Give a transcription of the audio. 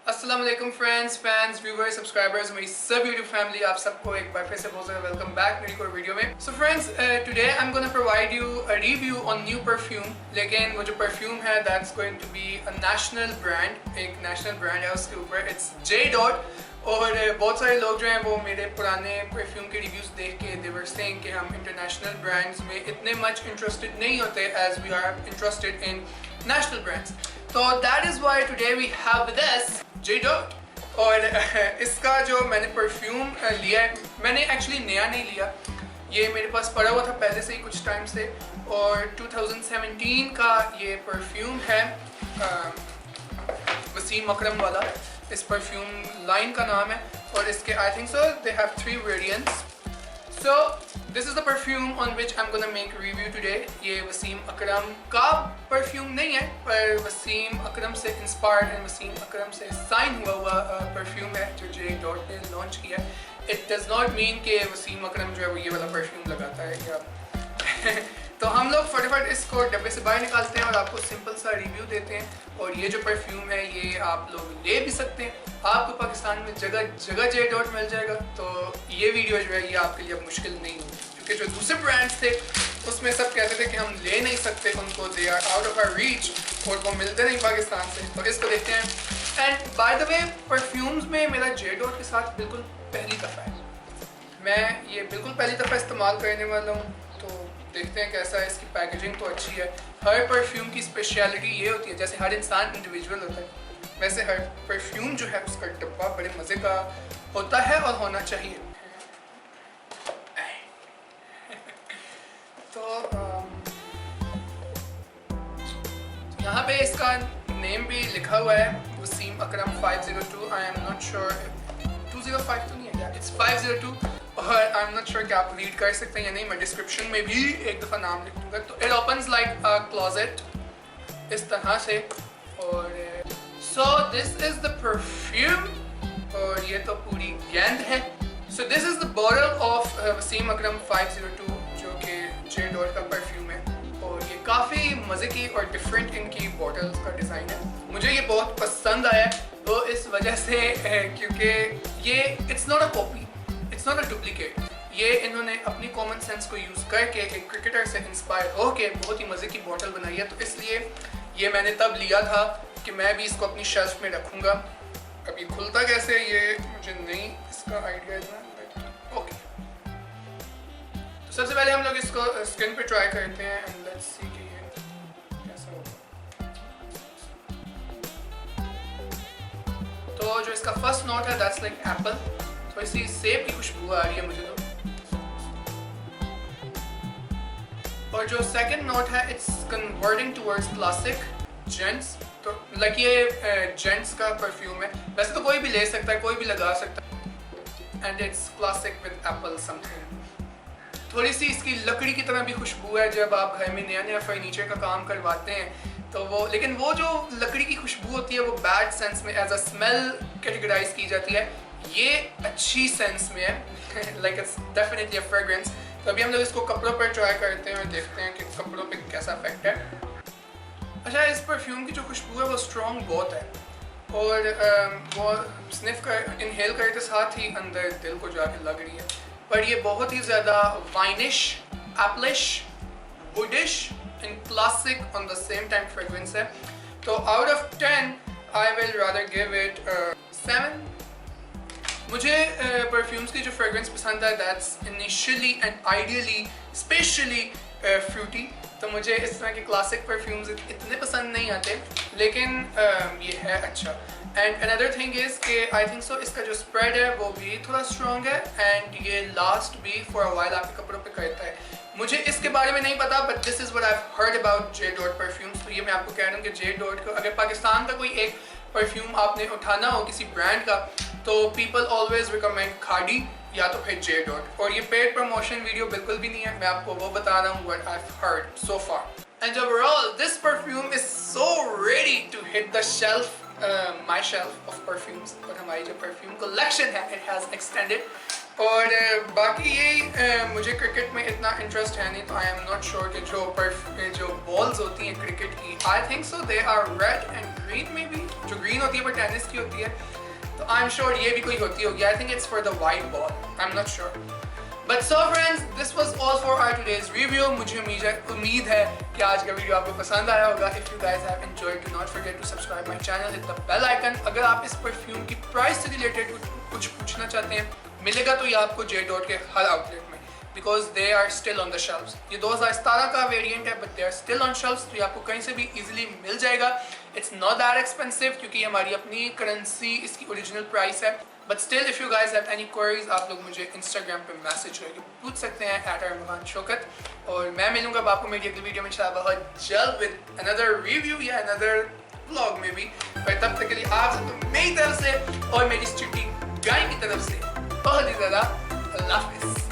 अस्सलाम वालेकुम friends, fans, viewers, subscribers, मेरी सब यूट्यूब फैमिली, आप सबको एक बार फिर से बहुत ज़्यादा वेलकम बैक मेरी कोई वीडियो में। So friends, today I am gonna provide you a review on new perfume. लेकिन वो जो परफ्यूम है that's going to be a national brand, एक नेशनल ब्रांड है उसके ऊपर, इट्स जे डॉट। और बहुत सारे लोग जो हैं वो मेरे पुराने परफ्यूम के रिव्यूज़ देख के दे वर सेइंग कि हम इंटरनेशनल ब्रांड्स में इतने मच इंटरेस्टेड नहीं होते as we are interested in national brands. तो that is why today we have with us J dot. और इसका जो मैंने परफ्यूम लिया है, मैंने एक्चुअली नया नहीं लिया, ये मेरे पास पड़ा हुआ था पहले से ही कुछ टाइम से। और 2017 का ये परफ्यूम है, वसीम अकरम वाला इस परफ्यूम लाइन का नाम है। और इसके आई think so they have 3 variants. So this is the perfume on which I am gonna make review today. ये वसीम अकरम का परफ्यूम नहीं है, पर वसीम अकरम से इंस्पायर्ड है, वसीम अकरम से साइन हुआ परफ्यूम है जो जे डॉट ने लॉन्च किया है। इट डज नॉट मीन कि वसीम अकरम जो है वो ये वाला परफ्यूम लगाता है या तो हम लोग फटाफट इसको डब्बे से बाहर निकालते हैं और आपको सिंपल सा रिव्यू देते हैं। और ये जो परफ्यूम है ये आप लोग ले भी सकते हैं, आपको पाकिस्तान में जगह जगह जे डॉट मिल जाएगा। तो ये वीडियो जो है ये आपके लिए अब मुश्किल नहीं होगी, क्योंकि जो दूसरे ब्रांड्स थे उसमें सब कहते थे कि हम ले नहीं सकते उनको, they are out of our reach और वो मिलते नहीं पाकिस्तान से। तो इसको देखते हैं। And by the way, perfumes में मेरा जे डॉट के साथ बिल्कुल पहली दफ़ा है, मैं ये बिल्कुल पहली दफ़ा इस्तेमाल करने वाला हूँ। तो देखते हैं कैसा है। इसकी पैकेजिंग तो अच्छी है। हर परफ्यूम की स्पेशलिटी ये होती है, जैसे हर इंसान इंडिविजुअल होता है वैसे हर परफ्यूम जो है उसका डब्बा बड़े मज़े का होता है और होना चाहिए। तो यहाँ पे इसका नेम भी लिखा हुआ है, वसीम अकरम 502। आई एम नॉट श्योर 205 तो नहीं है यार, इट्स 502। और आई एम नॉट श्योर कि आप रीड कर सकते हैं या नहीं, मैं डिस्क्रिप्शन में भी एक दफ़ा नाम लिख दूँगा। तो it opens like a closet इस तरह से। और so this is the perfume, और ये तो पूरी गेंद है। So this is the bottle of Wasim Akram 502 जो कि जे डॉट का परफ्यूम है। और ये काफ़ी मज़े की और डिफरेंट इनकी बॉटल्स का डिज़ाइन है, मुझे ये बहुत पसंद आया। तो इस वजह से क्योंकि ये it's not a copy, it's not a duplicate, ये इन्होंने अपनी कॉमन सेंस को यूज़ करके एक क्रिकेटर से इंस्पायर होके बहुत ही मज़े की बॉटल बनाई है। तो इसलिए ये मैंने तब लिया था कि मैं भी इसको अपनी शेल्फ में रखूँगा। अब ये खुलता कैसे ये मुझे नहीं इसका आइडिया है। ओके, तो सबसे पहले हम लोग इसको स्किन पे ट्राई करते हैं एंड लेट्स सी कि ये कैसा होगा। तो जो इसका फर्स्ट नोट है दैट्स लाइक एप्पल, तो इसी सेब की खुशबू आ रही है मुझे तो। और जो सेकंड नोट है it's converting towards classic gents. तो लाइक ये जेंट्स का परफ्यूम है, वैसे तो कोई भी ले सकता है, कोई भी लगा सकता है। And it's classic with Apple something. थोड़ी सी इसकी लकड़ी की तरह भी खुशबू है जब आप घर में नया नया फर्नीचर का काम करवाते हैं तो वो, लेकिन वो जो लकड़ी की खुशबू होती है वो बैड सेंस में एज अ स्मेल कैटेगराइज की जाती है, ये अच्छी सेंस में है। Like it's definitely a fragrance. तो अभी हम लोग इसको कपड़ों पर ट्राई करते हैं और देखते हैं कि कपड़ों पे कैसा इफेक्ट है। अच्छा, इस परफ्यूम की जो खुशबू है वो स्ट्रॉन्ग बहुत है और वो स्निफ कर इनहेल करते साथ ही अंदर दिल को जाके लग रही है। पर ये बहुत ही ज़्यादा winish, applish, woodish and classic on the same time fragrance है। तो out of 10 I will rather give it 7। मुझे परफ्यूम्स की जो फ्रेग्रेंस पसंद है that's initially and ideally specially fruity. तो मुझे इस तरह के क्लासिक परफ्यूम्स इतने पसंद नहीं आते, लेकिन ये है अच्छा। एंड अनदर थिंग इज़ कि आई थिंक सो इसका जो स्प्रेड है वो भी थोड़ा स्ट्रॉन्ग है एंड ये लास्ट भी फॉर अ वाइल आपके कपड़ों पे करता है। मुझे इसके बारे में नहीं पता, but this is what I have heard about J dot perfumes. तो ये मैं आपको कह रहा हूँ कि जे डॉट को अगर पाकिस्तान का कोई एक परफ्यूम आपने उठाना हो किसी ब्रांड का, तो पीपल ऑलवेज रिकमेंड खाड़ी या तो फिर जे डॉट। और ये पेड प्रमोशन वीडियो बिल्कुल भी नहीं है, मैं आपको वो बता रहा हूँ what I have heard so far. And overall this perfume is so ready to hit the shelf, my shelf of perfumes. और हमारी जो परफ्यूम कलेक्शन है इट हैज़ एक्सटेंडेड। और बाकी ये मुझे क्रिकेट में इतना इंटरेस्ट है नहीं, तो आई एम नॉट श्योर कि जो बॉल्स होती हैं क्रिकेट की, I think so they are red and green, maybe जो ग्रीन होती है वो टेनिस की होती है, तो आई एम श्योर ये भी कोई होती होगी. I think it's for the white ball, I am not sure. But so friends, this was all for our today's review. मुझे उम्मीद है कि आज का वीडियो आपको पसंद आया होगा. If you guys have enjoyed, do not forget to subscribe my channel, hit the bell icon. अगर आप इस परफ्यूम की प्राइस से रिलेटेड कुछ पूछना चाहते हैं, मिलेगा तो ये आपको जे डॉट के हर आउटलेट में, because they are still on the shelves. ये 2017 का वेरिएंट है, but they are still on shelves, तो ये आपको कहीं से भी इजीली मिल जाएगा. इट्स नॉट दैट एक्सपेंसिव, क्योंकि हमारी अपनी करेंसी इसकी ओरिजिनल प्राइस है. But still, if you guys have any queries, आप लोग मुझे इंस्टाग्राम पे मैसेज करके पूछ सकते हैं @armahan-shaukat. और मैं मिलूंगा आपको मेरी अगली वीडियो में इंशाल्लाह बहुत जल्द विद अनदर रिव्यू या अनदर व्लॉग में भी. पर तब तक के लिए आप सबको मेरी तरफ से और मेरी स्ट्रीटी गाय की तरफ से बहुत ही ज़्यादा अल्लाह हाफिज़.